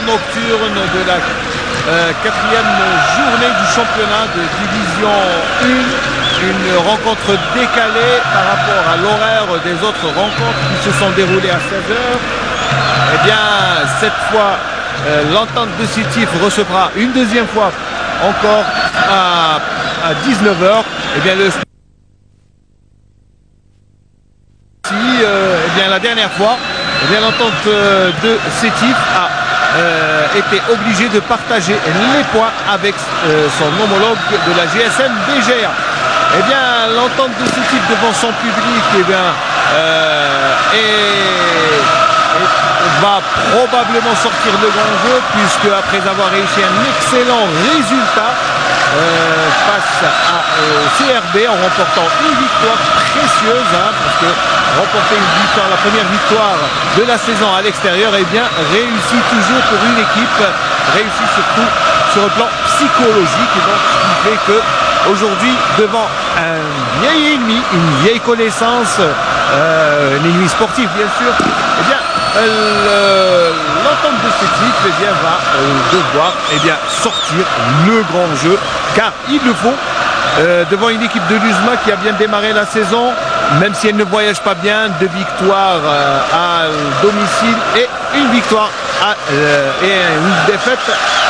nocturne de la quatrième journée du championnat de division 1. Une rencontre décalée par rapport à l'horaire des autres rencontres qui se sont déroulées à 16h. Eh bien, cette fois, l'Entente de Sétif recevra une deuxième fois encore à 19h. Eh bien, eh bien, la dernière fois, eh bien, l'Entente de Sétif a été obligée de partager les points avec son homologue de la GSM BGA. Eh bien, l'Entente de Sétif devant son public, eh bien, va probablement sortir le grand jeu, puisque après avoir réussi un excellent résultat face au CRB en remportant une victoire précieuse, parce que remporter une victoire, la première victoire de la saison à l'extérieur, eh bien, réussit toujours pour une équipe, réussit surtout sur le plan psychologique, et donc ce qui fait que aujourd'hui, devant un vieil ennemi, une vieille connaissance, un ennemi sportif bien sûr, eh bien, l'Entente de Sétif, eh bien, va devoir, eh bien, sortir le grand jeu, car il le faut devant une équipe de l'USMA qui a bien démarré la saison, même si elle ne voyage pas bien, 2 victoires à domicile et une victoire et une défaite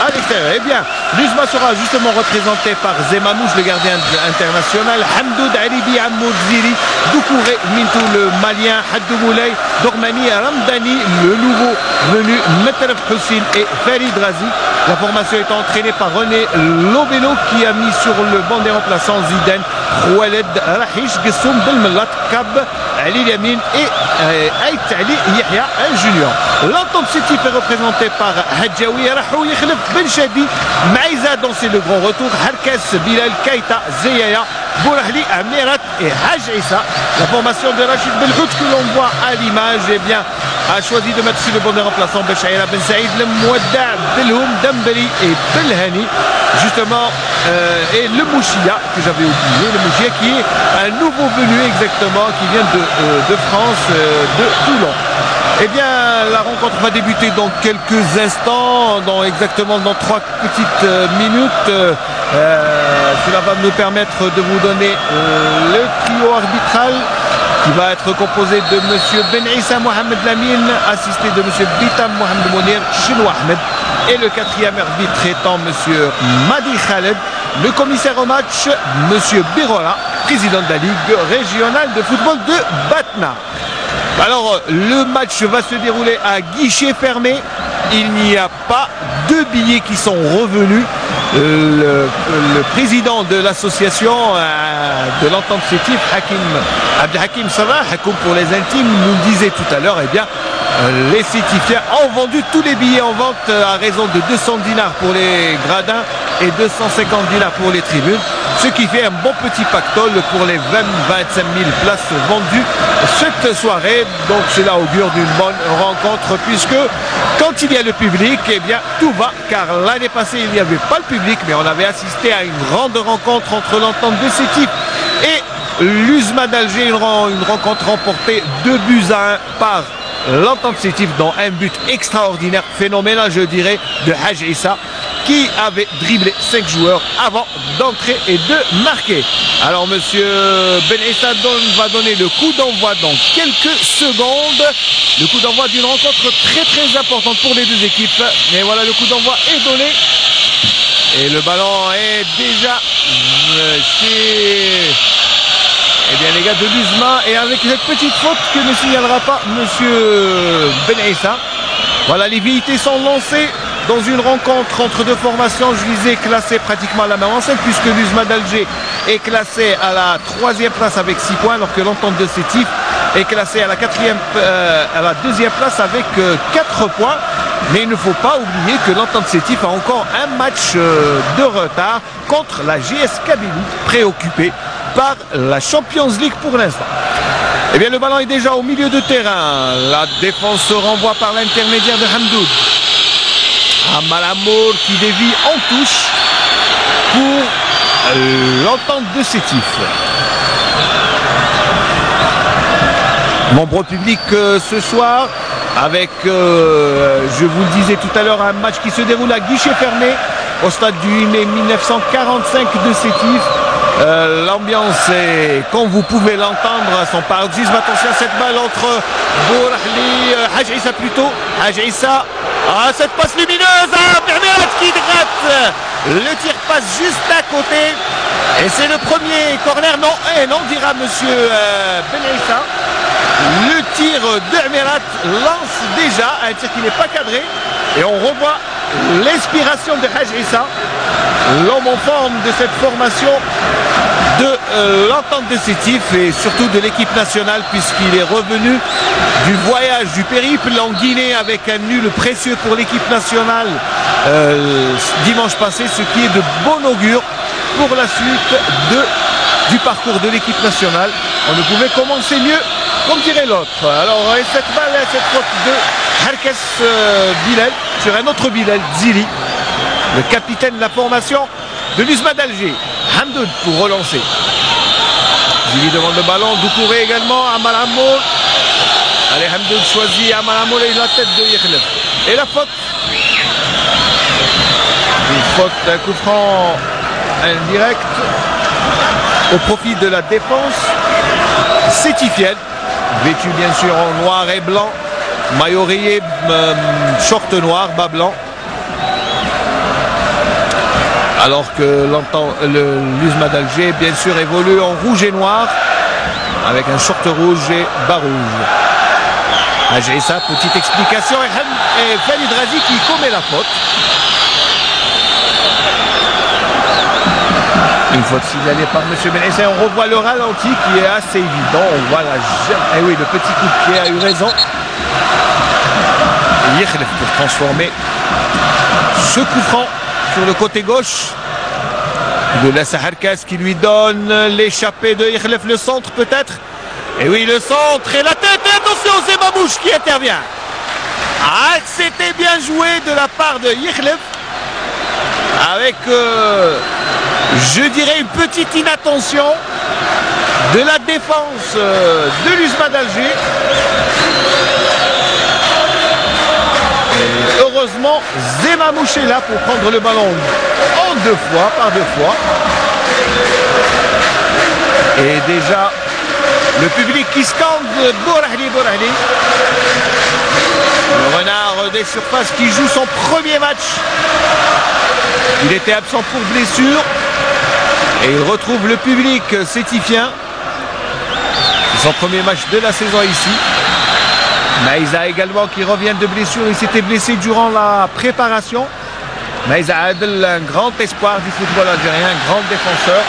à l'extérieur. Eh bien, l'USMA sera justement représenté par Zemamouche, le gardien international, Hamdoud Alibi Amoud Ziri, Doukouré Mintou, le malien, Haddou Moulay, Dormani Ramdani, le nouveau venu, Metref Hussin et Farid Razi. La formation est entraînée par René Lobelo qui a mis sur le banc des remplaçants Zidane, Khaled Rahish, Gessoum Belmelat, Kab, Ali Yamin et Aït Ali Yahya Junior. L'Entente Sétif est représentée par Hadjaoui, Rahou Yakhlef Ben Shadi, Maïza dans c'est le grand retour, Harkas, Bilal, Kaita, Zeyaya, Bourahli, Amirat et Haj Issa. La formation de Rachid Belhout que l'on voit à l'image, eh bien, a choisi de mettre sur le banc des remplaçants Bechaïra Ben Saïd, le Mouadda, Belhoum, Dembeli et Belhani, justement, et le Mouchia, que j'avais oublié, le Mouchia qui est un nouveau venu exactement, qui vient de France, de Toulon. Eh bien, la rencontre va débuter dans quelques instants, exactement dans 3 petites minutes. Cela va me permettre de vous donner le trio arbitral qui va être composé de M. Ben Issa Mohamed Lamine, assisté de M. Bitam Mohamed Mounir Chinou Ahmed, et le 4e arbitre étant M. Madi Khaled, le commissaire au match M. Birola, président de la Ligue régionale de football de Batna. Alors, le match va se dérouler à guichet fermé. Il n'y a pas de billets qui sont revenus. Le président de l'association de l'Entente Sétif, Abdelhakim Salah, Hakoum pour les intimes, nous disait tout à l'heure, eh bien, les Sétifiens ont vendu tous les billets en vente à raison de 200 dinars pour les gradins et 250 dinars pour les tribunes, ce qui fait un bon petit pactole pour les 20-25 000 places vendues cette soirée. Donc cela augure d'une bonne rencontre, puisque quand il y a le public, eh bien tout va, car l'année passée il n'y avait pas le public, mais on avait assisté à une grande rencontre entre l'Entente de Sétif et l'USMA d'Alger, une rencontre remportée 2-1 par l'Entente Sétif, dans un but extraordinaire, phénoménal je dirais, de Haj Issa, qui avait dribblé 5 joueurs avant d'entrer et de marquer. Alors monsieur Ben Issa va donner le coup d'envoi dans quelques secondes. Le coup d'envoi d'une rencontre très importante pour les deux équipes. Mais voilà, le coup d'envoi est donné. Et le ballon est déjà chez... Eh bien les gars de l'USMA, et avec cette petite faute que ne signalera pas monsieur Ben Issa. Voilà, les velléités sont lancées dans une rencontre entre deux formations, je disais, classées pratiquement à la même enseigne, puisque l'USMA d'Alger est classé à la 3e place avec 6 points, alors que l'Entente de Sétif est classée à la 2e place avec 4 points. Mais il ne faut pas oublier que l'Entente Sétif a encore un match de retard contre la GS Kabylie, préoccupée par la Champions League pour l'instant. Eh bien, le ballon est déjà au milieu de terrain. La défense se renvoie par l'intermédiaire de Hamdoud. Amalamour qui dévie en touche pour l'Entente de Sétif. Nombreux public ce soir. avec, je vous le disais tout à l'heure, un match qui se déroule à guichet fermé au stade du 8 mai 1945 de Sétif. L'ambiance est, comme vous pouvez l'entendre, à son paroxysme. Attention à cette balle entre Bourahli, Haj Issa plutôt. Haj Issa, cette passe lumineuse, Bermerat qui rate. Le tir passe juste à côté. Et c'est le premier corner, non, dira monsieur Ben Issa. Le tir d'Ermerat lance déjà un tir qui n'est pas cadré. Et on revoit l'inspiration de Haj Issa, l'homme en forme de cette formation de l'entente de Sétif et surtout de l'équipe nationale, puisqu'il est revenu du voyage, du périple en Guinée avec un nul précieux pour l'équipe nationale dimanche passé, ce qui est de bon augure pour la suite du parcours de l'équipe nationale. On ne pouvait commencer mieux, comme dirait l'autre. Alors cette balle, cette faute de Harkes Bilal sur un autre Bilal, Zili, le capitaine de la formation de l'USMA d'Alger. Hamdoud pour relancer. Zili demande le ballon, Doucouré également, Amal Hamoul. Allez, Hamdoud choisit Amal Hamoul et la tête de Yekhlef. Et la faute. Une faute d'un coup franc indirect au profit de la défense sétifienne, vêtu bien sûr en noir et blanc, maillot rayé, short noir, bas blanc, alors que l'USMA d'Alger bien sûr évolue en rouge et noir avec un short rouge et bas rouge. J'ai ça, petite explication, et Khalid Razi qui commet la faute. Une faute signalée par M. Ben Issa. On revoit le ralenti qui est assez évident. On voit la gemme. Eh oui, le petit coup de pied a eu raison. Yekhlef pour transformer ce coup franc sur le côté gauche de la Saharkas qui lui donne l'échappée de Yekhlef, le centre peut-être. Et oui, le centre et la tête. Et attention, c'est Mamouche qui intervient. Ah, c'était bien joué de la part de Yekhlef avec... je dirais une petite inattention de la défense de l'USMA d'Alger. Et heureusement, Zemamouche est là pour prendre le ballon en par deux fois. Et déjà, le public qui scande Bourahli, Bourahli. Le renard des surfaces qui joue son premier match. Il était absent pour blessure. Et il retrouve le public sétifien. C'est son premier match de la saison ici. Maïza également qui revient de blessure. Il s'était blessé durant la préparation. Maïza Adel, un grand espoir du football algérien, un grand défenseur.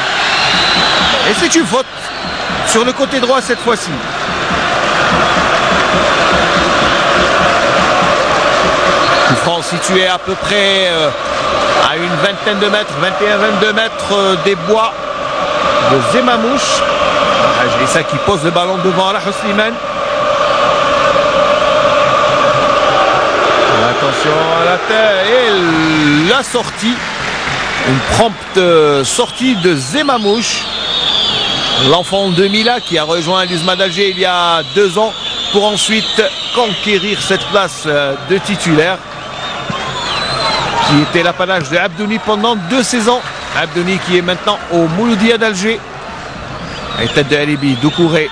Et c'est une faute sur le côté droit cette fois-ci. Coup franc situé à peu près... à une vingtaine de mètres, 21-22 mètres des bois de Zemamouche. J'ai ça qui pose le ballon devant Rahou Slimane. Attention à la tête et la sortie. Une prompte sortie de Zemamouche. L'enfant de Mila qui a rejoint l'USMA d'Alger il y a 2 ans pour ensuite conquérir cette place de titulaire, qui était l'apanage de Abdouni pendant 2 saisons. Abdouni qui est maintenant au Mouloudia d'Alger. Et tête de Alibi, Doucouré,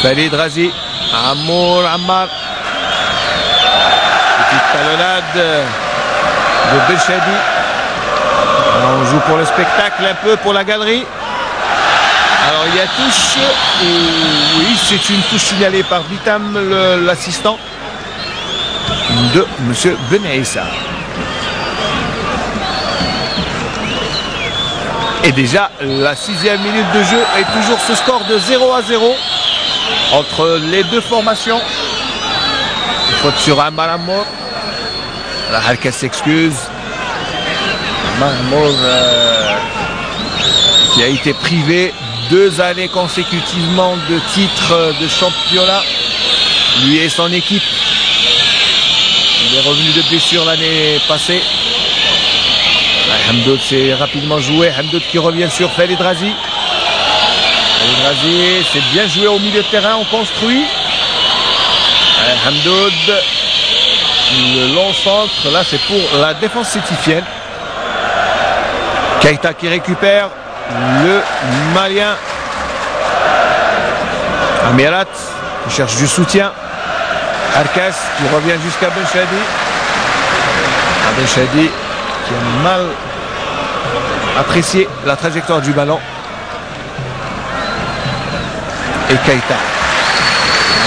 Khalid Razi, Amour Ammar. Petite talonnade de Belchadi. On joue pour le spectacle, un peu pour la galerie. Alors il y a touche. Oui, c'est une touche signalée par Vitam, l'assistant de M. Ben Issa. Et déjà, la 6e minute de jeu est toujours ce score de 0-0 entre les deux formations. Une faute sur Amal Hamoul. La Harkes s'excuse. Amal qui a été privé 2 années consécutivement de titre de championnat. Lui et son équipe. Il est revenu de blessure l'année passée. Hamdoud s'est rapidement joué. Hamdoud qui revient sur Khalid Razi. Khalid Razi, c'est bien joué au milieu de terrain. On construit. Hamdoud, le long centre, là c'est pour la défense sétifienne. Keita qui récupère le Malien. Amirat qui cherche du soutien. Harkes qui revient jusqu'à Benchadi. Benchadi qui a mal apprécié la trajectoire du ballon. Et Keita.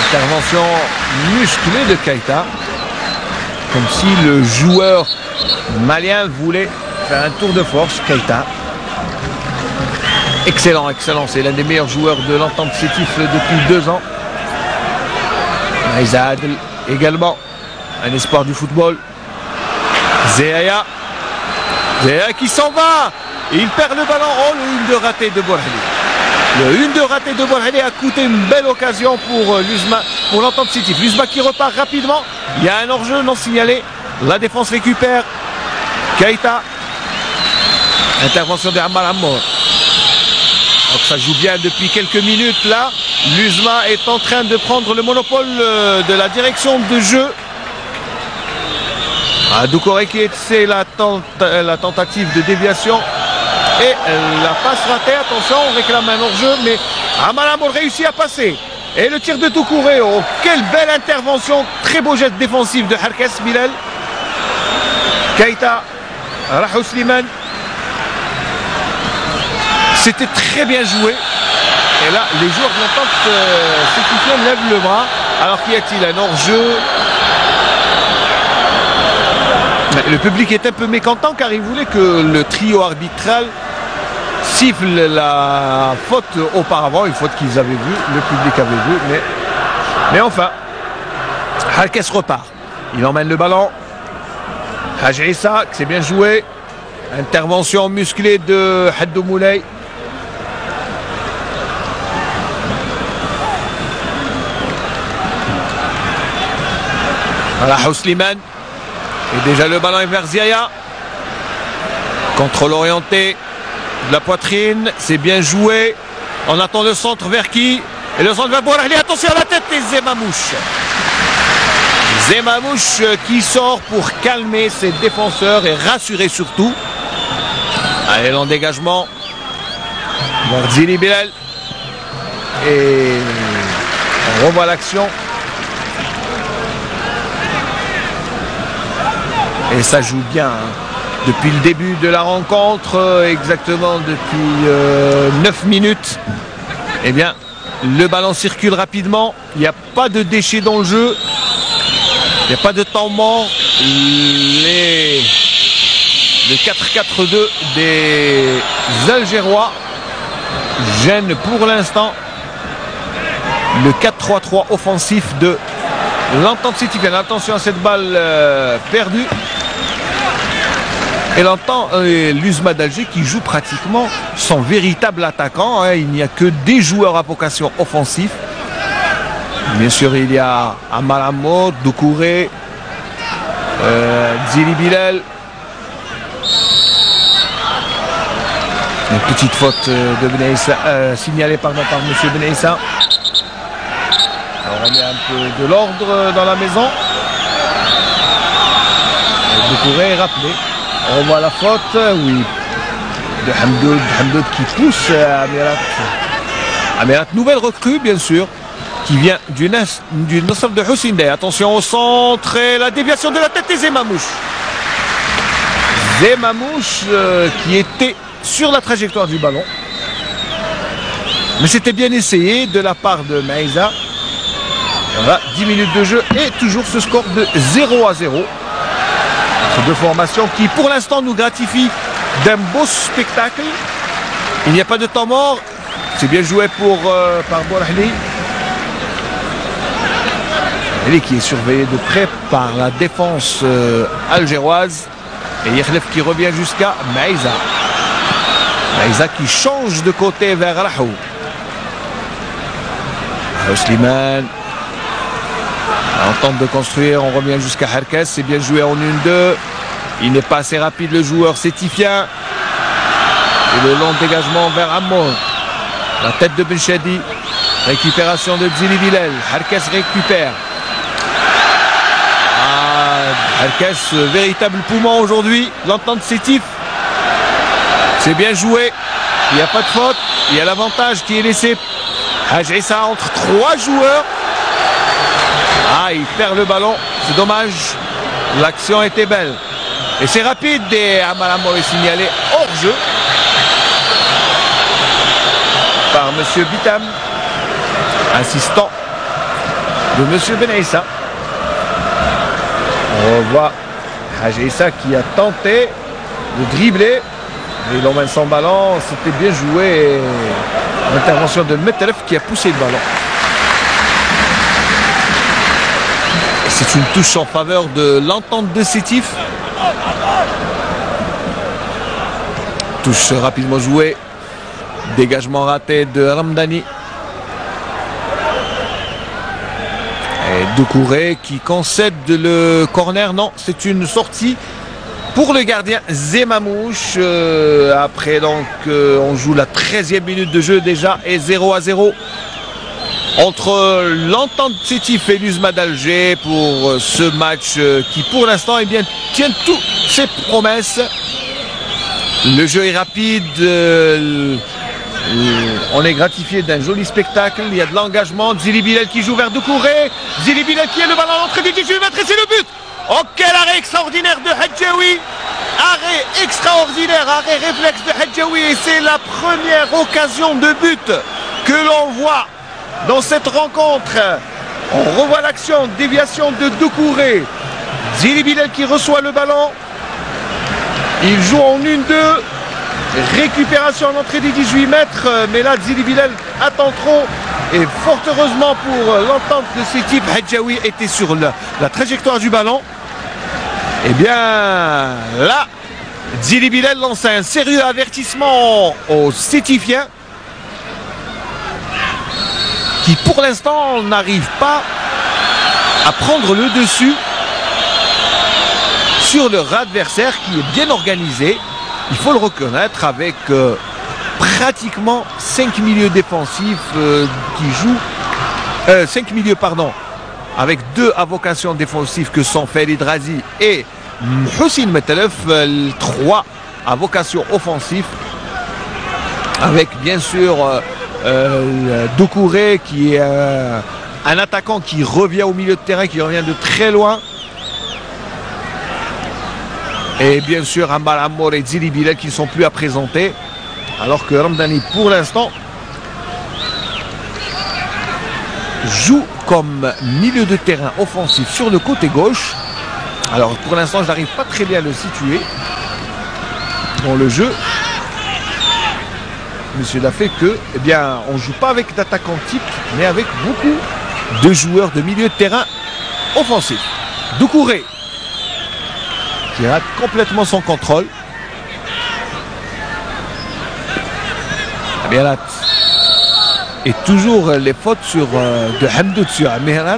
Intervention musclée de Keita. Comme si le joueur malien voulait faire un tour de force. Keita. Excellent, excellent. C'est l'un des meilleurs joueurs de l'entente Sétif depuis 2 ans. Maïza Adel également. Un espoir du football. Zéaya. Zéaya qui s'en va. Et il perd le ballon. Oh, le 1-2 raté de Bouhali. Le 1-2 raté de Bouhali a coûté une belle occasion pour l'Uzma, pour l'entente Sétif. L'Uzma qui repart rapidement. Il y a un hors-jeu non signalé. La défense récupère. Keita. Intervention d'Ammar Amour. Donc ça joue bien depuis quelques minutes là. L'Uzma est en train de prendre le monopole de la direction de jeu. Doucouré qui essaie la tentative de déviation. Et la passe ratée, attention, on réclame un hors-jeu, mais Ammar Amour réussit à passer. Et le tir de Doucouré, oh, quelle belle intervention, très beau geste défensif de Harkes Bilal. Keita, Rahou Slimane. C'était très bien joué. Et là, les joueurs de l'entente sétifienne lèvent le bras. Alors qu'y a-t-il un hors-jeu? Le public est un peu mécontent car il voulait que le trio arbitral siffle la faute auparavant, une faute qu'ils avaient vue, le public avait vu, mais enfin, Harkes repart. Il emmène le ballon. Hadj Issa, c'est bien joué. Intervention musclée de Haddou Moulay. Rahou Slimane. Et déjà le ballon est vers Ziaya. Contrôle orienté de la poitrine. C'est bien joué. On attend le centre vers qui? Et le centre vers Bouhali. Attention à la tête et Zemamouche. Zemamouche qui sort pour calmer ses défenseurs et rassurer surtout. Allez, l'en dégagement. Vers Zili Bilal. Et on revoit l'action. Et ça joue bien hein. Depuis le début de la rencontre, exactement depuis 9 minutes. Eh bien, le ballon circule rapidement. Il n'y a pas de déchets dans le jeu. Il n'y a pas de temps mort. Le 4-4-2 des Algérois gêne pour l'instant le 4-3-3 offensif de l'entente sétifienne. Attention à cette balle perdue. Et l'Uzma d'Alger qui joue pratiquement son véritable attaquant. Hein. Il n'y a que des joueurs à vocation offensive. Bien sûr, il y a Ammar Amour, Doucouré, Zili Bilal. Une petite faute de Benaïssa, signalée par M. Benaïssa. On remet un peu de l'ordre dans la maison. Doucouré est rappelé. On voit la faute, oui, de Hamdoud. Hamdoud qui pousse Amirat. Amirat, nouvelle recrue, bien sûr, qui vient du Nasr de Hussein Dey. Attention au centre et la déviation de la tête de Zemamouche. Zemamouche qui était sur la trajectoire du ballon. Mais c'était bien essayé de la part de Maïza. Voilà, 10 minutes de jeu et toujours ce score de 0-0. Ces deux formations qui pour l'instant nous gratifient d'un beau spectacle. Il n'y a pas de temps mort. C'est bien joué par Bouhali. Bouhali qui est surveillé de près par la défense algéroise. Et Yerlef qui revient jusqu'à Maïza. Maïza qui change de côté vers Rahou. Slimane. On tente de construire, on revient jusqu'à Harkes, c'est bien joué en 1-2. Il n'est pas assez rapide le joueur sétifien. Et le long dégagement vers Amour. La tête de Benchadi. Récupération de Zili Bilal. Harkes récupère. Alkes, véritable poumon aujourd'hui. L'entente Sétif. C'est bien joué. Il n'y a pas de faute. Il y a l'avantage qui est laissé. Hadj Issa entre 3 joueurs. Ah, il perd le ballon. C'est dommage. L'action était belle. Et c'est rapide. Et Amal Amour est signalé hors jeu par M. Bitam, assistant de M. Benaïssa. On revoit Hadj Issa qui a tenté de dribbler. Mais il emmène son ballon. C'était bien joué. L'intervention de Metelef qui a poussé le ballon. Et c'est une touche en faveur de l'entente de Sétif. Touche rapidement jouée. Dégagement raté de Ramdani. Et Doucouré qui concède le corner. Non, c'est une sortie pour le gardien Zemamouche. Après donc on joue la 13e minute de jeu déjà et 0-0 entre l'entente Sétif et l'USMA d'Alger pour ce match qui pour l'instant eh bien, tient toutes ses promesses. Le jeu est rapide, on est gratifié d'un joli spectacle, il y a de l'engagement. Zili Bilal qui joue vers Doucouré, Zili Bilal qui a le ballon à l'entrée du 18 mètres et c'est le but. Oh, quel arrêt extraordinaire de Hadjaoui! Arrêt extraordinaire, arrêt réflexe de Hadjaoui. Et c'est la première occasion de but que l'on voit dans cette rencontre. On revoit l'action, déviation de Doucouré. Zili Bilal qui reçoit le ballon. Il joue en 1-2. Récupération à l'entrée des 18 mètres. Mais là, Zili Bilal attend trop. Et fort heureusement pour l'entente de Sétif, Hadjaoui était sur la trajectoire du ballon. Eh bien, là, Zili Bilal lance un sérieux avertissement aux Sétifiens qui, pour l'instant, n'arrive pas à prendre le dessus sur leur adversaire qui est bien organisé. Il faut le reconnaître avec pratiquement 5 milieux défensifs qui jouent 5 milieux pardon avec 2 à vocation défensive que sont Felid Razi et Hussein Metelef, 3 à vocation offensive avec bien sûr Doucouré qui est un attaquant qui revient au milieu de terrain, qui revient de très loin. Et bien sûr Amal Amour et Zili Bilal qui ne sont plus à présenter. Alors que Ramdani pour l'instant joue comme milieu de terrain offensif sur le côté gauche. Alors pour l'instant je n'arrive pas très bien à le situer dans le jeu. Mais cela fait que eh bien, on ne joue pas avec d'attaquants type mais avec beaucoup de joueurs de milieu de terrain offensif. Doucouré qui rate complètement son contrôle. Amirat. Et toujours les fautes de Hamdoud sur Amirat.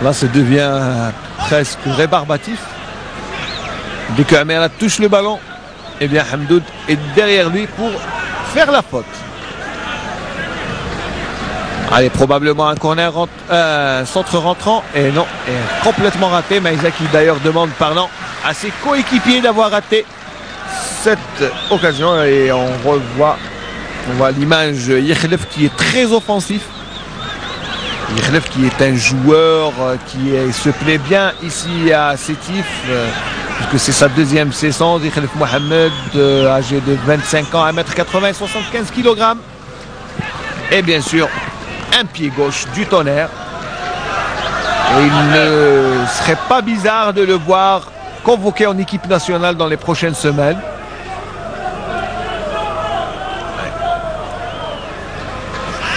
Là, ça devient presque rébarbatif. Dès que Amirat touche le ballon, eh bien Hamdoud est derrière lui pour faire la faute. Allez, probablement un corner, centre rentrant. Et non, est complètement raté. Maïsa qui d'ailleurs demande pardon à ses coéquipiers d'avoir raté cette occasion. Et on voit l'image Yekhlef qui est très offensif. Yekhlef qui est un joueur qui se plaît bien ici à Sétif, puisque c'est sa deuxième saison. Yekhlef Mohamed, âgé de 25 ans, 1m80 et 75 kg. Et bien sûr, un pied gauche du tonnerre. Et il ne serait pas bizarre de le voir convoqué en équipe nationale dans les prochaines semaines.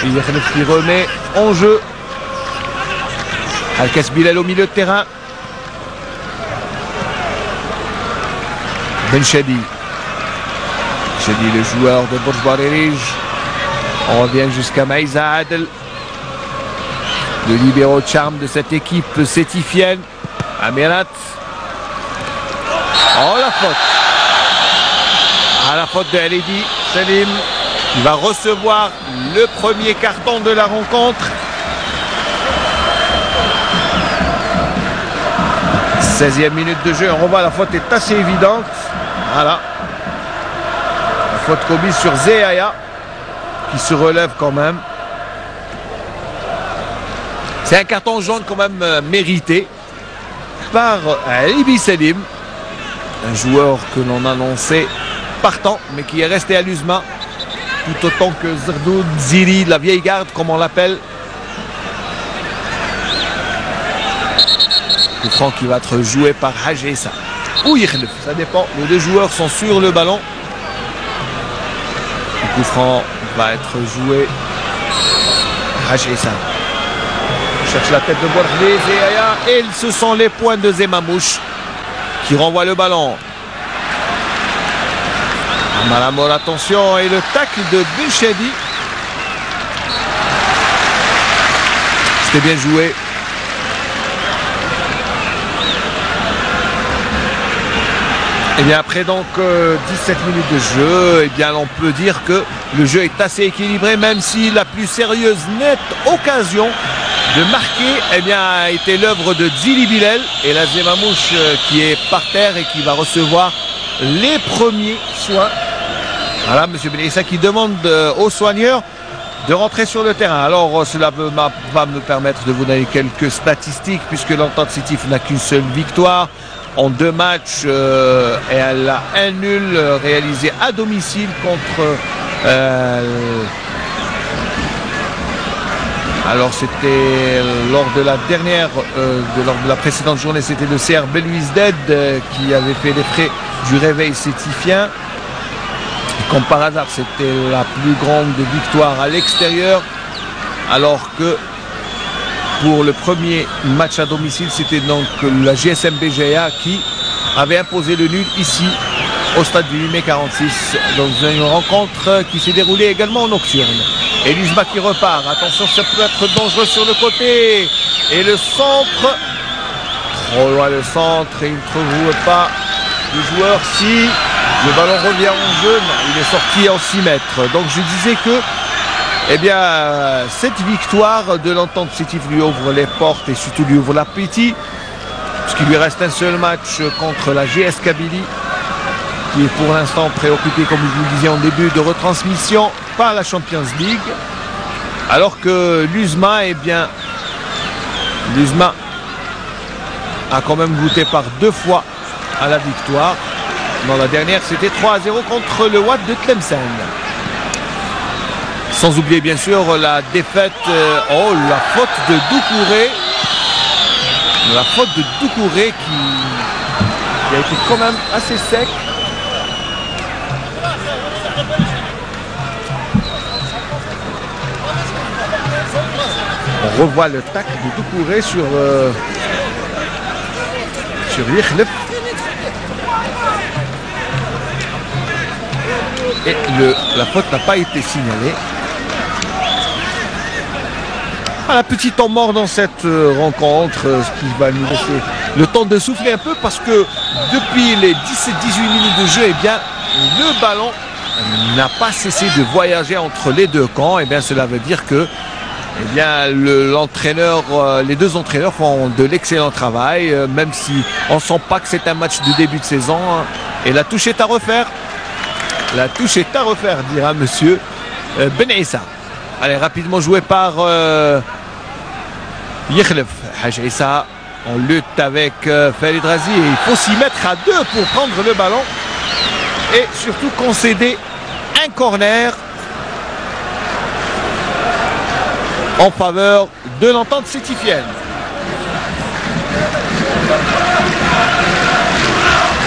Et Yekhlef qui remet en jeu. Alkes Bilal au milieu de terrain. Ben Chadi. Chadi, le joueur de Borj Barerij. On revient jusqu'à Maïza Adel. Le libéro de charme de cette équipe sétifienne. Amirat. Oh, la faute. À la faute de Aledi Salim. Il va recevoir le premier carton de la rencontre. 16e minute de jeu, on voit la faute est assez évidente. Voilà. La faute commise sur Zehaya, qui se relève quand même. C'est un carton jaune quand même mérité par Ibi Selim, un joueur que l'on annonçait partant, mais qui est resté à l'USMA, tout autant que Zerdoud Ziri, la vieille garde, comme on l'appelle. Coup franc qui va être joué par Hajessa ou Yekhlef, ça dépend. Les deux joueurs sont sur le ballon. Le coup franc va être joué. Hajessa cherche la tête de Bouardi, Zehaya, et ce sont les points de Zemamouche qui renvoie le ballon. Malamol, attention, et le tacle de Belchadi. C'était bien joué. Et bien après donc 17 minutes de jeu, et bien on peut dire que le jeu est assez équilibré, même si la plus sérieuse nette occasion de marquer a été l'œuvre de Zili Bilel, et la Zemamouche qui est par terre et qui va recevoir les premiers soins. Voilà, M. Benissa qui demande aux soigneurs de rentrer sur le terrain. Alors cela va me permettre de vous donner quelques statistiques, puisque l'Entente Sétif n'a qu'une seule victoire en 2 matchs, et elle a un nul réalisé à domicile contre alors c'était lors de la dernière lors de la précédente journée, c'était le CR Belouizdad qui avait fait les frais du réveil sétifien. Comme par hasard, c'était la plus grande victoire à l'extérieur, alors que pour le premier match à domicile, c'était donc la GSM BGA qui avait imposé le nul ici au stade du 8 mai 46, dans une rencontre qui s'est déroulée également en nocturne. Et l'USMA qui repart, attention, ça peut être dangereux sur le côté, et le centre, trop loin le centre, et il ne trouve pas le joueur. Si le ballon revient en jeu, non, il est sorti en 6 mètres. Donc je disais que cette victoire de l'Entente Sétif lui ouvre les portes et surtout lui ouvre l'appétit, puisqu'il lui reste un seul match contre la GS Kabylie, qui est pour l'instant préoccupé, comme je vous le disais en début de retransmission, par la Champions League, alors que l'USMA, l'USMA a quand même goûté par 2 fois à la victoire. Dans la dernière, c'était 3-0 contre le Watt de Tlemcen. Sans oublier bien sûr la défaite, la faute de Doucouré. La faute de Doucouré qui a été quand même assez sec. On revoit le tacle de Doucouré sur Yekhlef. Et la faute n'a pas été signalée. La petite temps mort dans cette rencontre, ce qui va nous laisser le temps de souffler un peu, parce que depuis les 17-18 minutes de jeu, le ballon n'a pas cessé de voyager entre les deux camps. Cela veut dire que l'entraîneur, les deux entraîneurs font de l'excellent travail, même si on ne sent pas que c'est un match de début de saison. Et la touche est à refaire. La touche est à refaire, dira monsieur Benissa. Allez, rapidement joué par Yekhlef. Hajessa en lutte avec Farid Razi, et il faut s'y mettre à 2 pour prendre le ballon et surtout concéder un corner en faveur de l'Entente sétifienne.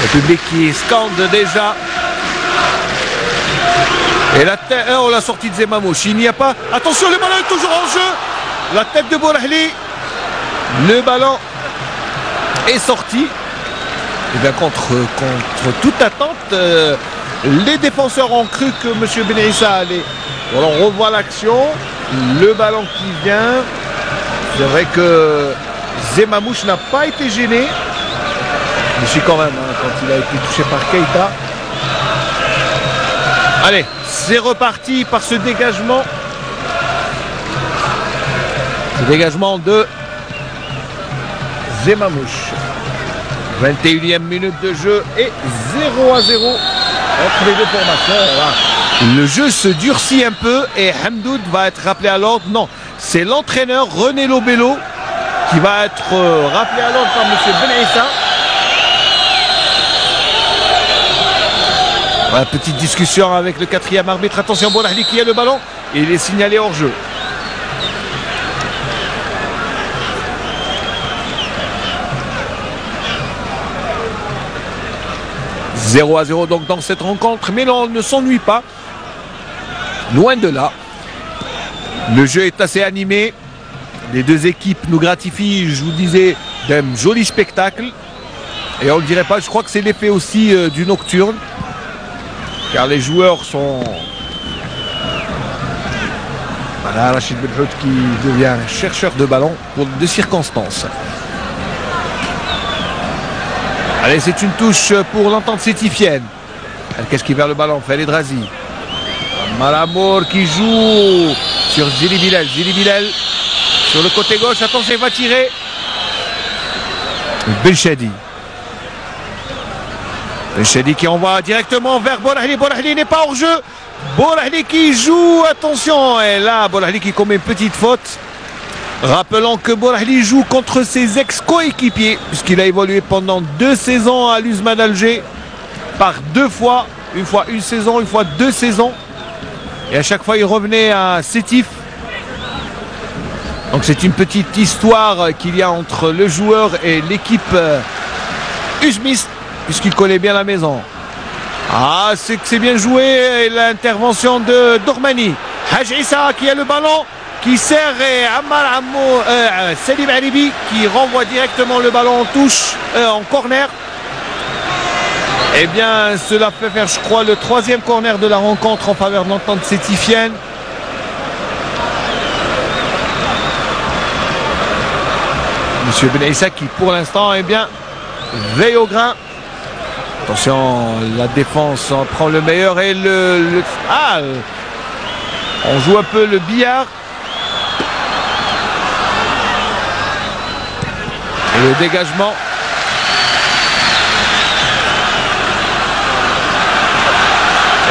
Le public qui scande déjà. Et la sortie de Zemamouche, il n'y a pas. Attention, le ballon est toujours en jeu. La tête de Bourahli. Le ballon est sorti. Et contre toute attente, les défenseurs ont cru que M. Benissa allait. Alors on revoit l'action. Le ballon qui vient. C'est vrai que Zemamouche n'a pas été gêné. Mais c'est quand même, quand il a été touché par Keita. Allez, c'est reparti par ce dégagement. Ce dégagement de Zemamouche. 21e minute de jeu et 0-0 entre les deux formations. Voilà. Le jeu se durcit un peu et Hamdoud va être rappelé à l'ordre. Non, c'est l'entraîneur René Lobello qui va être rappelé à l'ordre par M. Benaïssa. Voilà, petite discussion avec le 4e arbitre. Attention, Bolahli qui a le ballon et il est signalé hors jeu. « 0-0 donc dans cette rencontre, mais on ne s'ennuie pas. Loin de là. Le jeu est assez animé. Les deux équipes nous gratifient, je vous disais, d'un joli spectacle. Et on ne le dirait pas, je crois que c'est l'effet aussi du nocturne. Car les joueurs sont... Voilà, Rachid Belhout qui devient un chercheur de ballon pour de circonstances. Allez, c'est une touche pour l'entente sétifienne. Qu'est-ce qui vers le ballon? Fait Drazi. Malamour qui joue sur Zili Bilal. Zili Bilal sur le côté gauche. Attention, il va tirer. Belchadi. Belchadi qui envoie directement vers Bolahli. Bolahli n'est pas hors jeu. Bolahli qui joue. Attention. Et là, Bolahli qui commet une petite faute. Rappelons que Bolahli joue contre ses ex-coéquipiers, puisqu'il a évolué pendant 2 saisons à l'USMA d'Alger, par 2 fois, une fois une saison, une fois 2 saisons. Et à chaque fois, il revenait à Sétif. Donc c'est une petite histoire qu'il y a entre le joueur et l'équipe usmiste, puisqu'il connaît bien la maison. Ah, c'est que c'est bien joué, et l'intervention de Dormani. Haj Issa qui a le ballon, qui sert, et Ammar Ammo, Salim Aribi qui renvoie directement le ballon en touche, en corner. Eh bien, cela fait faire, je crois, le 3e corner de la rencontre en faveur de l'entente sétifienne. Monsieur Benaïssa qui, pour l'instant, eh bien, veille au grain. Attention, la défense en prend le meilleur et on joue un peu le billard. Et le dégagement.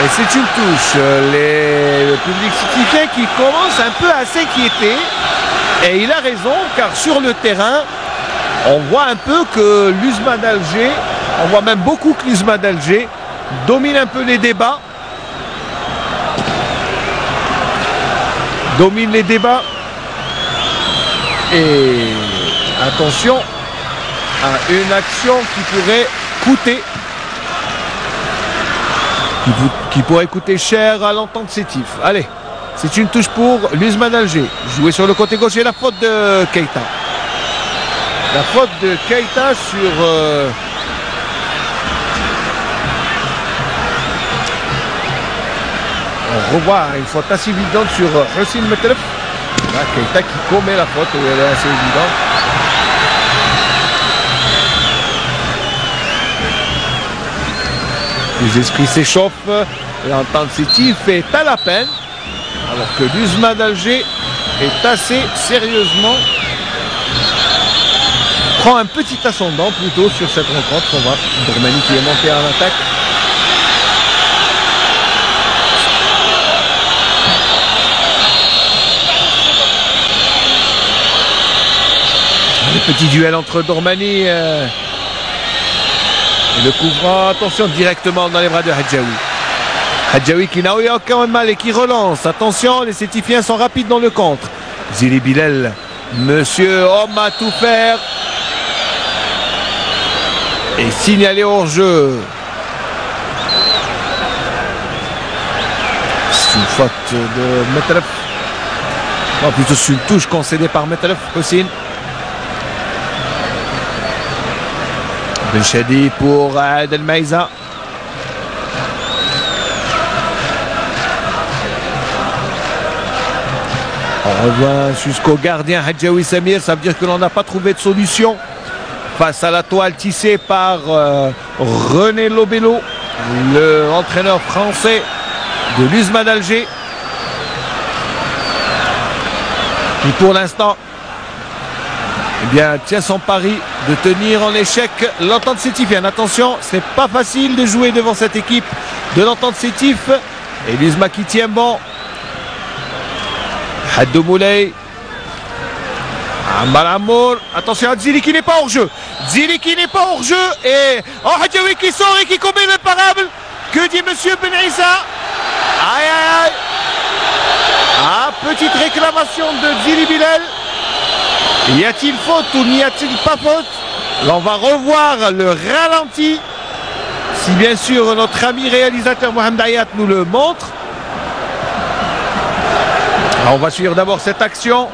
Et c'est une touche. Le public sétifien qui commence un peu à s'inquiéter. Et il a raison, car sur le terrain, on voit un peu que l'USMA d'Alger, on voit même beaucoup que l'USMA d'Alger domine un peu les débats. Domine les débats. Et attention à une action qui pourrait coûter, qui pourrait coûter cher à l'entente Sétif. Allez, c'est une touche pour l'USMA d'Alger. Joué sur le côté gauche et la faute de Keita. La faute de Keita sur... on revoit une faute assez évidente sur Hussein Metref. Là, Keita qui commet la faute, elle est assez évidente. Les esprits s'échauffent, l'entente Sétif est à la peine, alors que l'USMA d'Alger est assez sérieusement, prend un petit ascendant plutôt sur cette rencontre. On voit Dormani qui est monté en attaque. Le petit duel entre Dormani et le coup franc, attention, directement dans les bras de Hadjaoui. Hadjaoui qui n'a eu aucun mal et qui relance. Attention, les Sétifiens sont rapides dans le contre. Zili Bilal, monsieur homme à tout faire. Et signalé hors jeu. C'est une faute de Metref. Non, plutôt c'est une touche concédée par Metref, Hussein. Belchadi pour Adel Maïza. On revient jusqu'au gardien Hadjaoui Samir. Ça veut dire que l'on n'a pas trouvé de solution face à la toile tissée par René Lobello, l'entraîneur français de l'USMA d'Alger, qui pour l'instant, eh bien, tient son pari de tenir en échec l'Entente Sétifienne. Attention, c'est pas facile de jouer devant cette équipe de l'Entente Sétif. Et l'Uzma qui tient bon. Haddou Moulay. Ammar Amour. Attention à Dzili qui n'est pas hors jeu. Dzili qui n'est pas hors jeu. Et Hadjaoui qui sort et qui commet l'imparable. Que dit Monsieur Ben Issa? Aïe aïe aïe. Ah, petite réclamation de Dzili Bilal. Y a-t-il faute ou n'y a-t-il pas faute? Là, on va revoir le ralenti. Si bien sûr notre ami réalisateur Mohamed Ayat nous le montre. Alors, on va suivre d'abord cette action.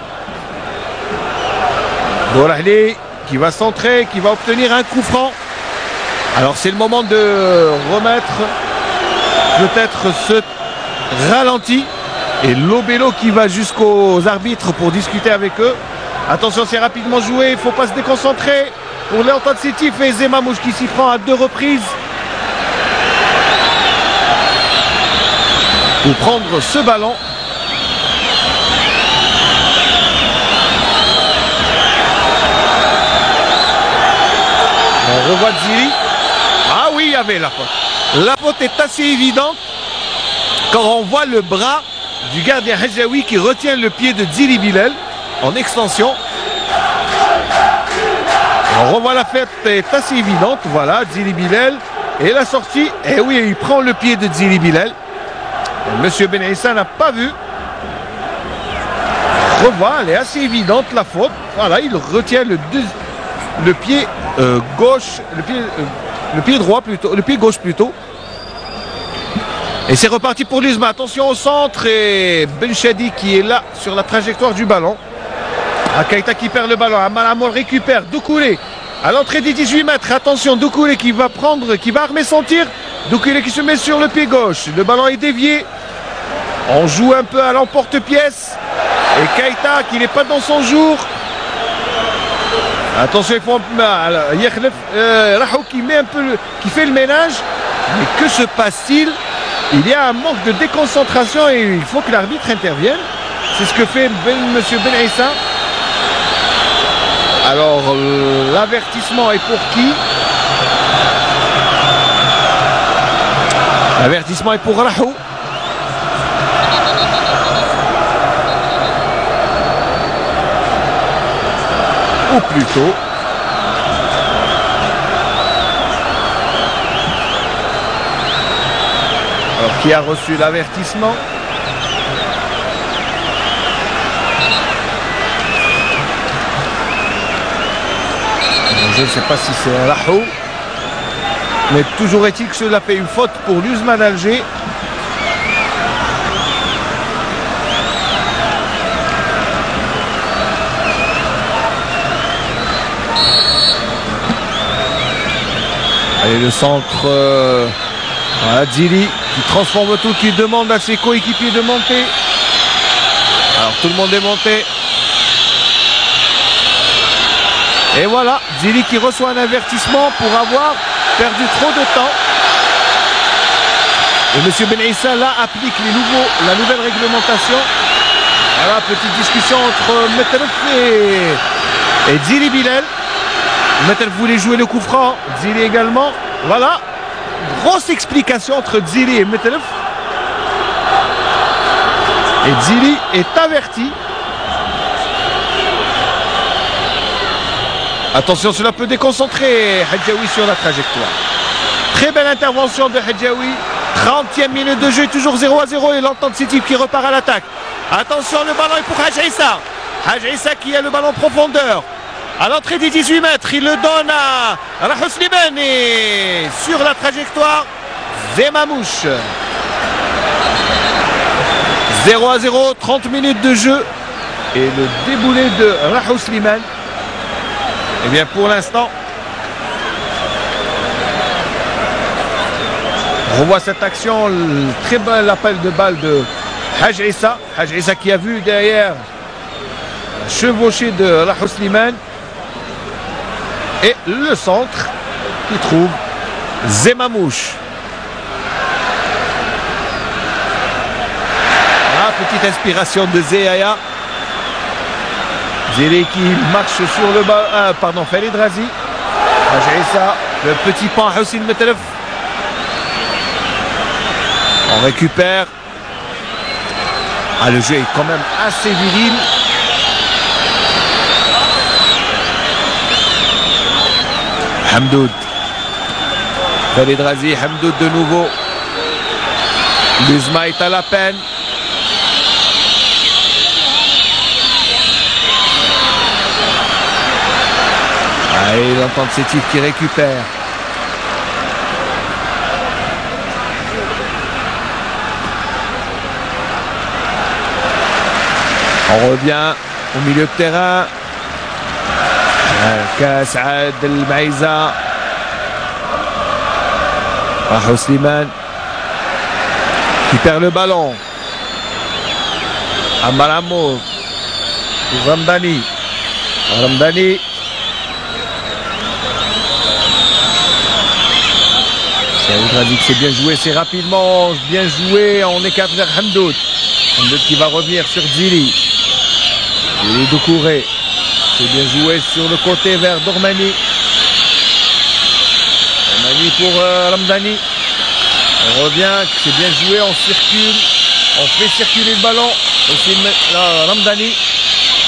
Bourahli qui va centrer, qui va obtenir un coup franc. Alors c'est le moment de remettre peut-être ce ralenti. Et Lobello qui va jusqu'aux arbitres pour discuter avec eux. Attention, c'est rapidement joué, il ne faut pas se déconcentrer. Pour l'Entente Sétif et Zemamouche qui s'y prend à 2 reprises. Pour prendre ce ballon. On revoit Dzili. Ah oui, il y avait la faute. La faute est assez évidente quand on voit le bras du gardien Hadjaoui qui retient le pied de Dzili Bilal en extension. On revoit la fête est assez évidente. Voilà, Dzili Bilal. Et la sortie, et oui, il prend le pied de Dzili Bilal. Monsieur Ben Issa n'a pas vu. Revoit, elle est assez évidente la faute. Voilà, il retient le pied gauche, le pied droit plutôt, le pied gauche plutôt. Et c'est reparti pour l'Uzma. Attention au centre et Ben Chadi qui est là sur la trajectoire du ballon. Keita qui perd le ballon. Ammar Amour récupère. Doucoulé à l'entrée des 18 mètres. Attention, Doucoulé qui va armer son tir. Doucoulé qui se met sur le pied gauche. Le ballon est dévié. On joue un peu à l'emporte-pièce. Et Keita qui n'est pas dans son jour. Attention, il faut Rahou qui fait le ménage. Mais que se passe-t-il? Il y a un manque de déconcentration et il faut que l'arbitre intervienne. C'est ce que fait Monsieur Ben Issa. Alors, l'avertissement est pour qui? L'avertissement est pour Rahou. Ou plutôt... Alors, qui a reçu l'avertissement? Je ne sais pas si c'est Rahou. Mais toujours est-il que cela fait une faute pour l'Uzma d'Alger. Allez, le centre... Voilà, Dzili qui transforme tout, qui demande à ses coéquipiers de monter. Alors tout le monde est monté. Et voilà, Dzili qui reçoit un avertissement pour avoir perdu trop de temps. Et Monsieur Ben Issa là applique la nouvelle réglementation. Voilà, petite discussion entre Metelef et Dzili Bilal. Metelef voulait jouer le coup franc, Dzili également. Voilà. Grosse explication entre Dzili et Metelef. Et Dzili est averti. Attention, cela peut déconcentrer Hadjaoui sur la trajectoire. Très belle intervention de Hadjaoui. 30e minute de jeu, toujours 0-0 et l'Entente Sétif qui repart à l'attaque. Attention, le ballon est pour Hadj Issa. Hadj Issa qui a le ballon profondeur. À l'entrée des 18 mètres, il le donne à Rahou Slimane et sur la trajectoire, Zemamouche. 0-0, 30 minutes de jeu. Et le déboulé de Rahou Slimane. Eh bien, pour l'instant, on voit cette action, très bel appel de balle de Hadj Issa. Hadj Issa qui a vu derrière chevaucher de Rahou Slimane. Et le centre qui trouve Zemamouche. Ah, petite inspiration de Zéaya. Zélé qui marche sur le bas. Pardon, Khalid Razi. Ajaïssa, le petit pan Houssine Metelef. On récupère. Ah, le jeu est quand même assez viril. Hamdoud. Khalid Razi, Hamdoud de nouveau. Luzma est à la peine. Ah, et l'entend de Sétif qui récupère. On revient au milieu de terrain. Saad El Maïza. Rahou Slimane qui perd le ballon. Ammar Amour. Ramdani. Ramdani. C'est bien joué, c'est rapidement bien joué. On écarte vers Hamdoud. Hamdoud qui va revenir sur Djili. Djili Doucouré. C'est bien joué sur le côté vers Dormani. Dormani pour Ramdani. On revient, c'est bien joué, on circule. On fait circuler le ballon. Aussi là, Ramdani.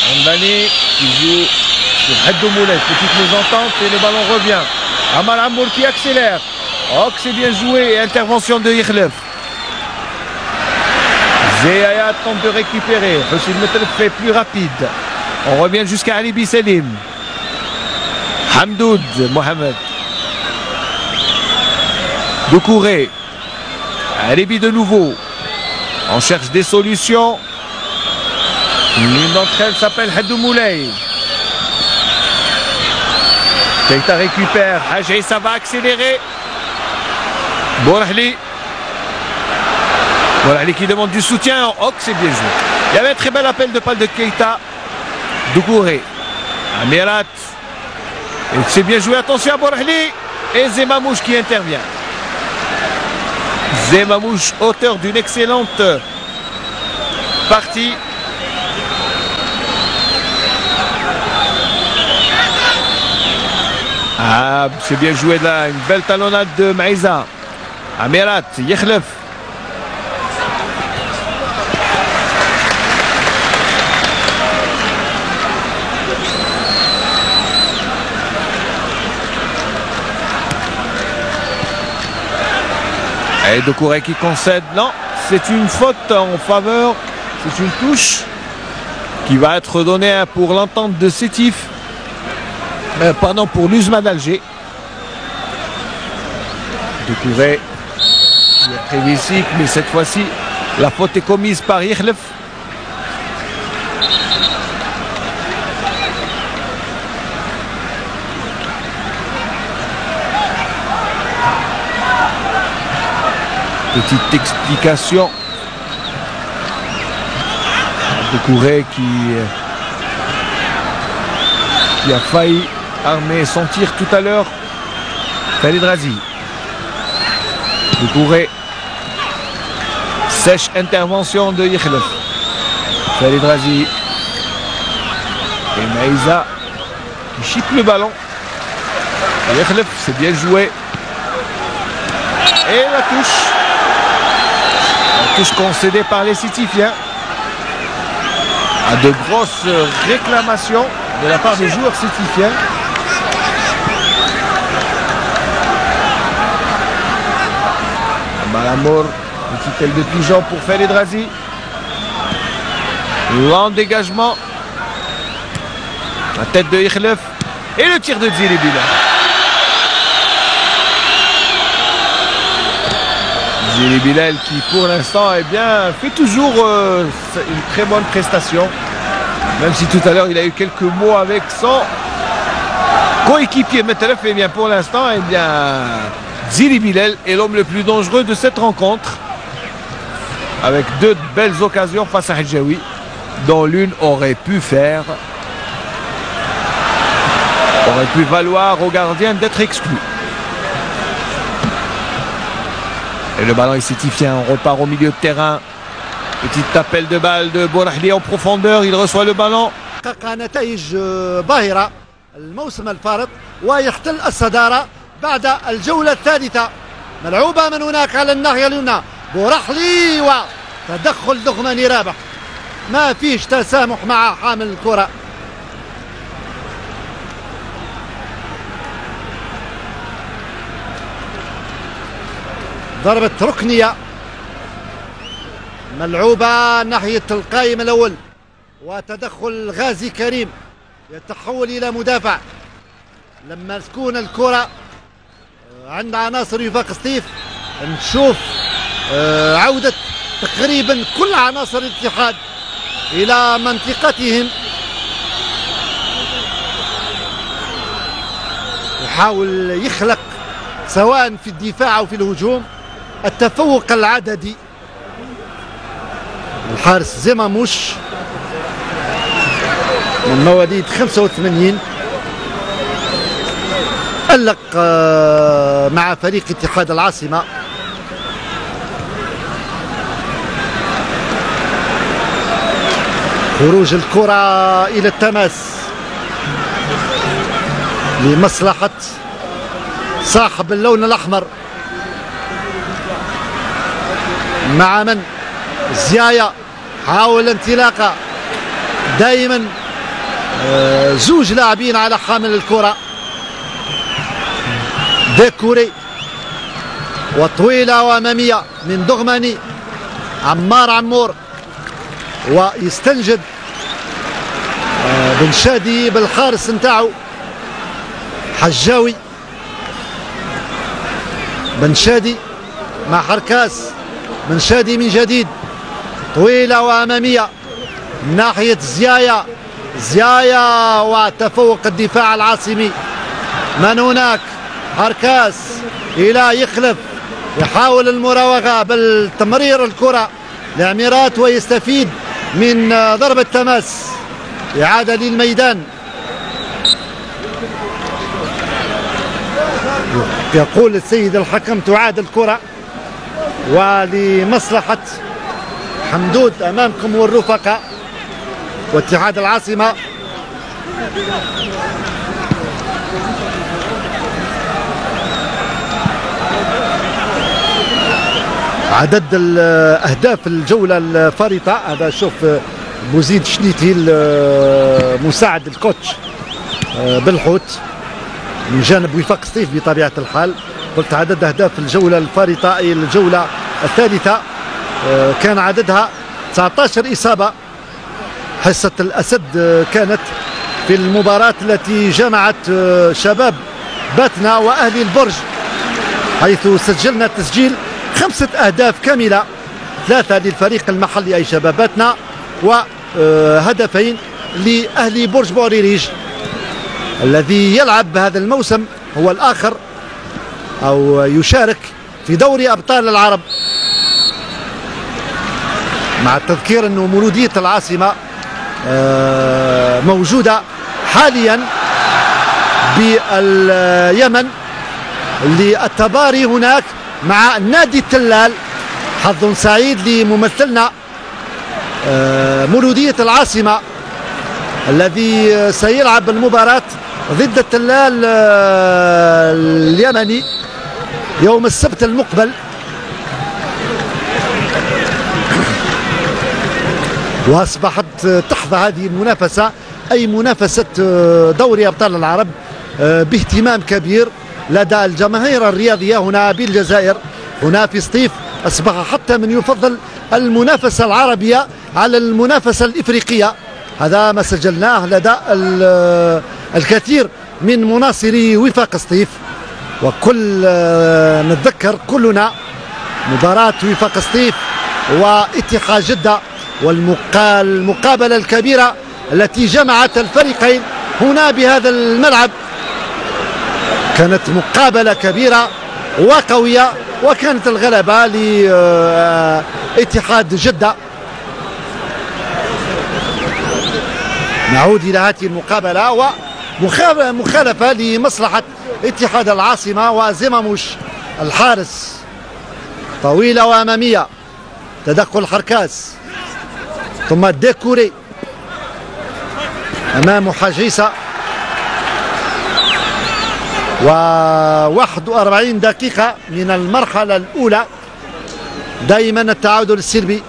Ramdani qui joue sur Haddou Moulay. Petite mésentente et le ballon revient. Ammar Amour qui accélère. Oh, c'est bien joué. Intervention de Yekhlef. Zéaya tente de récupérer. Houssine Metelef fait plus rapide. On revient jusqu'à Alibi Selim. Hamdoud Mohamed. Doucouré. Alibi de nouveau. On cherche des solutions. L'une d'entre elles s'appelle Haddou Moulay. Keita récupère. Hajj, ça va accélérer. Bourahli. Bourahli qui demande du soutien. Oh, c'est bien joué. Il y avait un très bel appel de balle de Keita. Doucouré. Amirat. Et c'est bien joué. Attention à Bourahli. Et Zemamouche qui intervient. Zemamouche, auteur d'une excellente partie. Ah, c'est bien joué là. Une belle talonnade de Maïza. Amirat, Yekhlef. Et Doucouré qui concède. Non, c'est une faute en faveur. C'est une touche qui va être donnée pour l'entente de Sétif. Pardon, pour l'Uzma d'Alger. Doucouré qui est prévisible, mais cette fois-ci, la faute est commise par Yekhlef. Petite explication. Doucouré qui a failli armer son tir tout à l'heure. Khalid Razi. Doucouré. Sèche intervention de Yekhlef. Khalid Razi. Et Maïza qui chipe le ballon. Yekhlef, c'est bien joué. Et la touche. La touche concédée par les Sétifiens. À de grosses réclamations de la part des joueurs sétifiens. Malamour, petite aile de pigeon pour Khalid Razi. Lent dégagement. La tête de Yekhlef. Et le tir de Djili Bilal. Djili Bilal qui pour l'instant fait toujours une très bonne prestation. Même si tout à l'heure il a eu quelques mots avec son coéquipier Metelef, et bien pour l'instant Djili Bilal est l'homme le plus dangereux de cette rencontre. Avec deux belles occasions face à Hadjaoui, dont l'une aurait pu valoir au gardien d'être exclu. Et le ballon est sétifien, on repart au milieu de terrain. Petit appel de balle de Bourahli en profondeur, il reçoit le ballon. نتائج باهرة الموسم الفارط ويحتل الصدارة بعد الجولة الثالثة. ملعوبة من هناك على الناحية اليمنى، بورحلي وتدخل دغماني رابح، ما فيش تسامح مع حامل الكرة. ضربة ركنية ملعوبة ناحية القائم الأول، وتدخل غازي كريم يتحول إلى مدافع. لما تكون الكرة عند عناصر وفاق سطيف نشوف عودة تقريبا كل عناصر الاتحاد إلى منطقتهم، يحاول يخلق سواء في الدفاع أو في الهجوم التفوق العددي. الحارس زماموش من مواليد 85 ألق مع فريق اتحاد العاصمة. خروج الكرة إلى التماس لمصلحة صاحب اللون الأحمر، مع من زيايا حاول انطلاقه، دائما زوج لاعبين على حامل الكرة. ديكوري وطويلة وأمامية من دغماني، عمار عمور، ويستنجد بن شادي بالحارس نتاعو حجاوي. بن شادي مع حركاس، بن شادي من جديد، طويلة وأمامية ناحية زيايا، زيايا وتفوق الدفاع العاصمي. من هناك حركاس إلى يخلف، يحاول المراوغة بالتمرير الكرة لعميرات ويستفيد من ضربة تماس. إعادة للميدان، يقول السيد الحكم تعاد الكرة ولمصلحة حمدود أمامكم والرفقاء واتحاد العاصمة. عدد الأهداف الجولة الفارطة هذا، شوف بوزيد شنيتي مساعد الكوتش بالحوت من جانب وفاق سطيف بطبيعة الحال. قلت عدد أهداف الجولة الفارطة أي الجولة الثالثة كان عددها 19 إصابة. حصة الأسد كانت في المباراة التي جمعت شباب باتنا وأهلي البرج، حيث سجلنا تسجيل 5 أهداف كاملة، 3 للفريق المحلي أي شباب باتنا، وهدفين لأهلي برج بوريريج الذي يلعب هذا الموسم، هو الآخر أو يشارك في دوري أبطال العرب. مع التذكير أنه مولودية العاصمة موجودة حاليا باليمن للتباري هناك مع نادي التلال. حظ سعيد لممثلنا مولودية العاصمة الذي سيلعب المباراة ضد التلال اليمني يوم السبت المقبل. وأصبحت تحظى هذه المنافسة أي منافسة دوري أبطال العرب باهتمام كبير لدى الجماهير الرياضية هنا بالجزائر. هنا في سطيف أصبح حتى من يفضل المنافسة العربية على المنافسة الإفريقية. هذا ما سجلناه لدى الكثير من مناصري وفاق سطيف. وكل نتذكر كلنا مباراة وفاق سطيف واتحاد جدة والمقابلة الكبيرة التي جمعت الفريقين هنا بهذا الملعب. كانت مقابلة كبيرة وقوية، وكانت الغلبة لاتحاد جدة. نعود إلى هذه المقابلة ومخالفة لمصلحة اتحاد العاصمة وزماموش. الحارس طويلة وأمامية، تدخل حركاس ثم ديكوري أمام حاج عيسى. و41 دقيقة من المرحلة الأولى. دائما التعادل السلبي،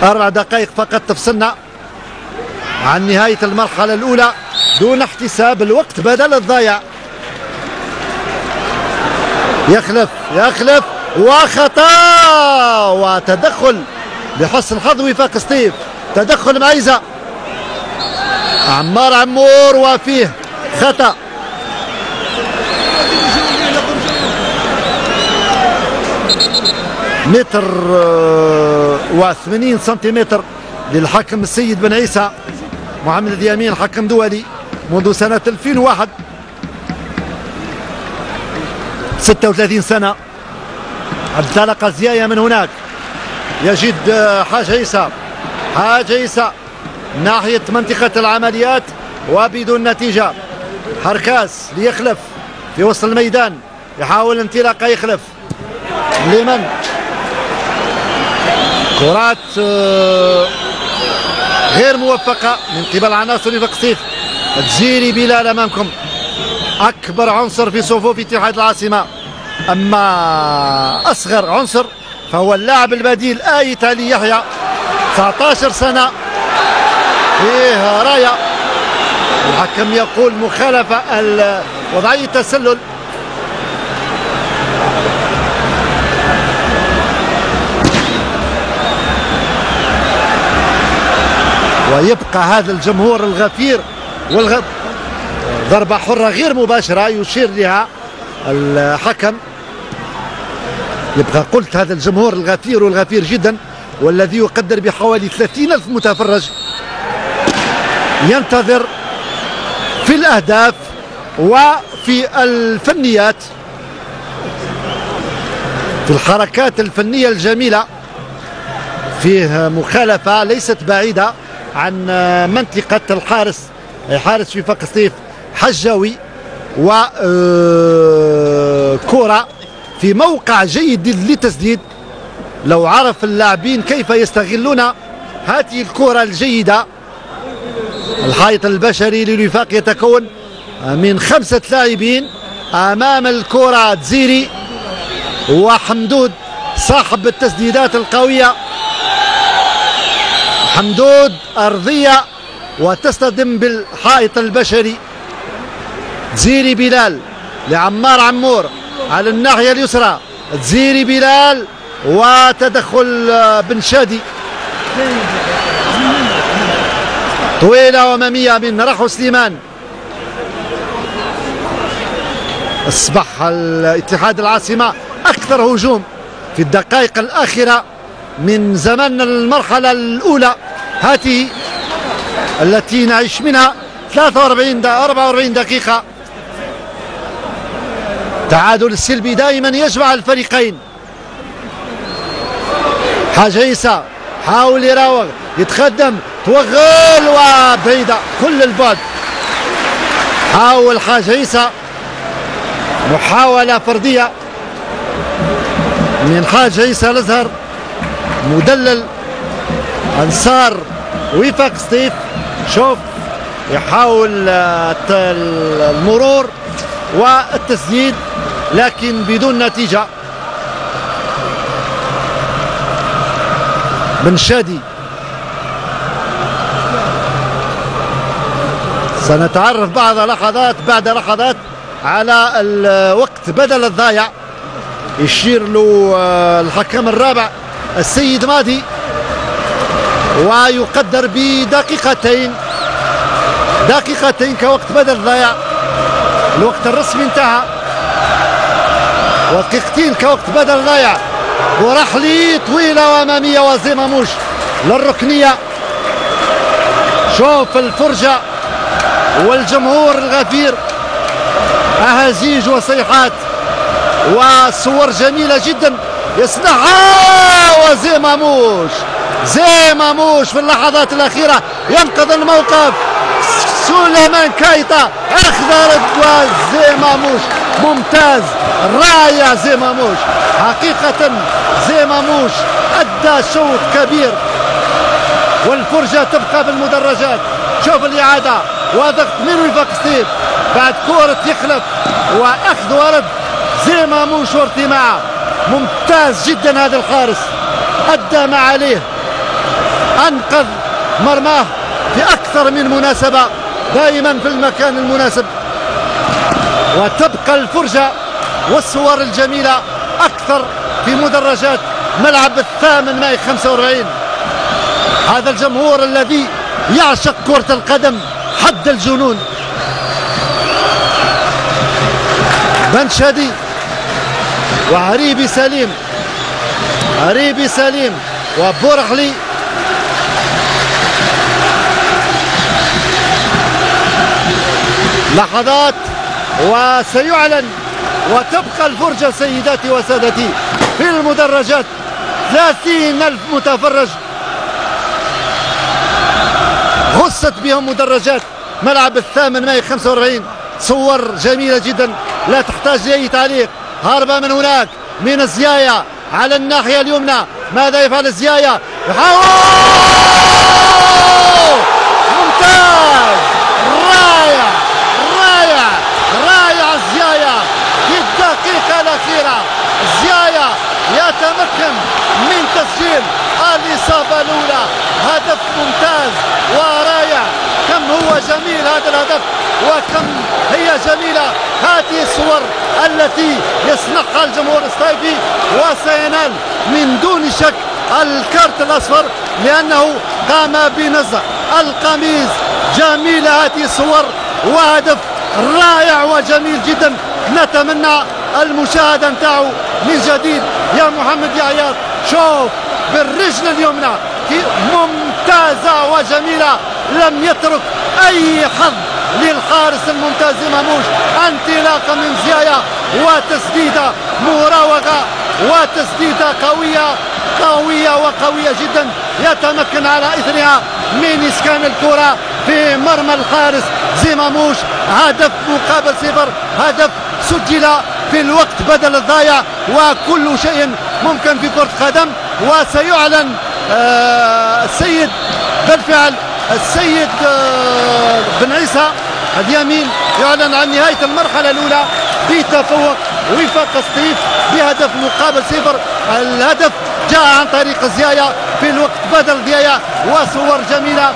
4 دقائق فقط تفصلنا عن نهاية المرحلة الأولى دون احتساب الوقت بدل الضياع. يخلف وخطأ وتدخل بحسن حظ وفاق سطيف. تدخل معيزة عمار عمور وفيه خطأ. متر و80 سنتيمتر للحكم السيد بن عيسى محمد اليمين، حكم دولي منذ سنة 2001، 36 سنة. انطلق زيايا من هناك، يجد حاج عيسى ناحية منطقة العمليات وبدون نتيجة. حركاس ليخلف في وسط الميدان، يحاول انطلاقة يخلف لمن كرات غير موفقة من قبل عناصر وفاق سطيف. الجزيري بلال أمامكم أكبر عنصر في صفوف اتحاد العاصمة، أما أصغر عنصر فهو اللاعب البديل آيت علي يحيى، 19 سنة، فيه راية. الحكم يقول مخالفة وضعية تسلل. ويبقى هذا الجمهور الغفير ضربة حرة غير مباشرة يشير لها الحكم. يبقى قلت هذا الجمهور الغفير والغفير جدا، والذي يقدر بحوالي 30,000 متفرج ينتظر في الأهداف وفي الفنيات، في الحركات الفنية الجميلة. فيه مخالفة ليست بعيدة عن منطقة الحارس، حارس وفاق سطيف حجاوي، وكرة في موقع جيد للتسديد. لو عرف اللاعبين كيف يستغلون هذه الكرة الجيدة. الحائط البشري للوفاق يتكون من 5 لاعبين. أمام الكرة تزيري وحمدود صاحب التسديدات القوية. حمدود أرضية وتصطدم بالحائط البشري. تزيري بلال لعمار عمور على الناحية اليسرى. تزيري بلال وتدخل بن شادي، طويلة وأمامية من رحو سليمان. أصبح الاتحاد العاصمة أكثر هجوم في الدقائق الأخيرة من زمن المرحلة الأولى هذه التي نعيش منها 44 دقيقة. تعادل السلبي دائما يجمع الفريقين. حاج عيسى حاول يراوغ، يتقدم، توغل وبعيدة كل البعد. حاول حاج عيسى، محاولة فردية من حاج عيسى الأزهر، مدلل أنصار وفاق سطيف. شوف يحاول المرور والتسديد لكن بدون نتيجة. بن شادي، سنتعرف بعد لحظات على الوقت بدل الضايع. يشير له الحكم الرابع السيد ماضي، ويقدر بدقيقتين كوقت بدل ضايع. الوقت الرسمي انتهى، ودقيقتين كوقت بدل ضايع. ورحلي طويلة وأمامية وزماموش للركنية. شوف الفرجة والجمهور الغفير، أهازيج وصيحات وصور جميلة جدا يصنعها. وزماموش في اللحظات الأخيرة ينقذ الموقف. سليمان كايتا أخذ رد زماموش، ممتاز، رائع زماموش. حقيقة زماموش أدى شوط كبير، والفرجة تبقى في المدرجات. شوف الإعادة، وضغط من وفاق ستيف بعد كرة يخلف واخذ ورد زي ماموش وارتماع. ممتاز جدا هذا الحارس، ادى ما عليه، انقذ مرماه في اكثر من مناسبة، دائما في المكان المناسب. وتبقى الفرجة والصور الجميلة اكثر في مدرجات ملعب الثامن ماي 45. هذا الجمهور الذي يعشق كرة القدم حد الجنون. بن شادي وعريبي سليم، عريبي سليم وبورحلي. لحظات وسيعلن، وتبقى الفرجة سيداتي وسادتي في المدرجات. 30,000 متفرج غصت بهم مدرجات ملعب الثامن ماي 45. صور جميلة جدا لا تحتاج لأي تعليق. هربة من هناك من الزيايا على الناحية اليمنى، ماذا يفعل الزيايا؟ ممتاز، رائع رائع رائع الزيايا في الدقيقة الأخيرة. الزيايا يتمكن من تسجيل الإصابة الأولى. هدف ممتاز ورائع. كم هو جميل هذا الهدف وكم هي جميلة هذه الصور التي يصنعها الجمهور الصيفي، وسينال من دون شك الكارت الأصفر لأنه قام بنزع القميص. جميلة هذه الصور وهدف رائع وجميل جدا. نتمنى المشاهدة نتاعو من جديد. يا محمد يا عياط شوف بالرجل اليمنى ممتازة وجميلة، لم يترك أي حظ للحارس الممتاز ماموش. انطلاقة من زيايا وتسديدة مراوغة وتسديدة قوية وقوية جدا، يتمكن على إثرها من إسكان الكرة في مرمى الحارس زيماموش. هدف مقابل 0، هدف سجل في الوقت بدل الضايع، وكل شيء ممكن في كرة قدم. وسيعلن السيد بالفعل السيد بن عيسى اليمين يعلن عن نهاية المرحلة الأولى بتفوق وفاق سطيف بهدف مقابل 0. الهدف جاء عن طريق زيايا في الوقت بدل ضيايا، وصور جميلة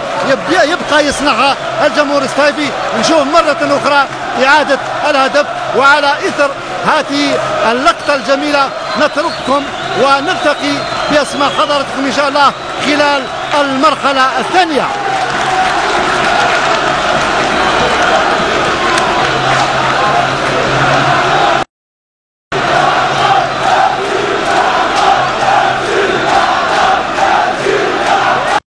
يبقى يصنعها الجمهور الصيفي. نشوف مرة أخرى إعادة الهدف. وعلى إثر هذه اللقطة الجميلة نترككم ونلتقي بأسماء حضراتكم إن شاء الله خلال المرحلة الثانية.